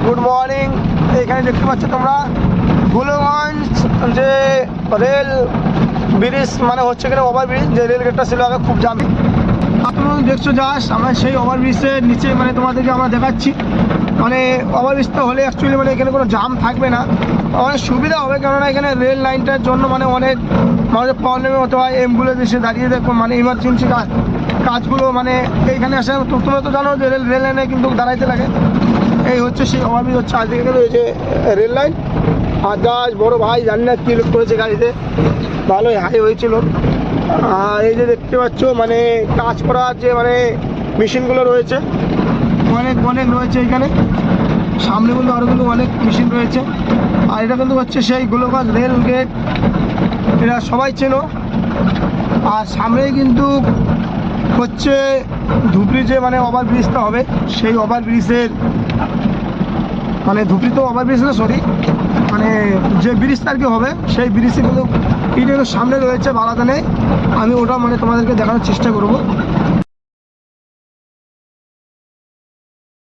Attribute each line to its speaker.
Speaker 1: Good morning. এখানে দেখতে পাচ্ছ তোমরা গোলগঞ্জ যে রেল ব্রিজ মানে হচ্ছে এখানে ওভার ব্রিজ, যে রেল গেটটা ছিল আগে খুব জাম। তোমরা দেখছো জাস্ট আমরা সেই ওভার ব্রিজের নিচে মানে তোমাদেরকে আমরা দেখাচ্ছি। মানে ওভার ব্রিজটা হলে অ্যাকচুয়ালি মানে এখানে কোনো জাম থাকবে না, অনেক সুবিধা হবে। কেননা এখানে রেল লাইনটার জন্য মানে অনেক মানুষের প্রবলেম হতে হয়, অ্যাম্বুলেন্স এসে দাঁড়িয়ে দেখো মানে ইমার্জেন্সি কাজগুলো মানে এইখানে আসে। তোমরা তো জানো যে রেল লাইনে কিন্তু দাঁড়াইতে লাগে। এই হচ্ছে সেই ওভারব্রিজ হচ্ছে আজকে কিন্তু এই যে রেল লাইন। আর জাস্ট বড়ো ভাই জানি না কী লোক করেছে গাড়িতে, ভালোই হাই হয়েছিল। আর এই যে দেখতে পাচ্ছ মানে কাজ করার যে মানে মেশিনগুলো রয়েছে অনেক অনেক রয়েছে এইখানে, সামনে কিন্তু আরও কিন্তু অনেক মেশিন রয়েছে। আর এটা কিন্তু হচ্ছে সেই গোলগঞ্জ রেল গেট, এটা সবাই চেনো। আর সামনেই কিন্তু হচ্ছে ধুবড়ি যে মানে ওভার ব্রিজটা হবে, সেই ওভার ব্রিজের মানে ধুবড়ি তো ওভার ব্রিজ না, সরি, মানে যে ব্রিজটা আর কি হবে সেই ব্রিজে কিন্তু এটা সামনে রয়েছে বালাদানে। আমি ওটা মানে তোমাদেরকে দেখানোর চেষ্টা করবো।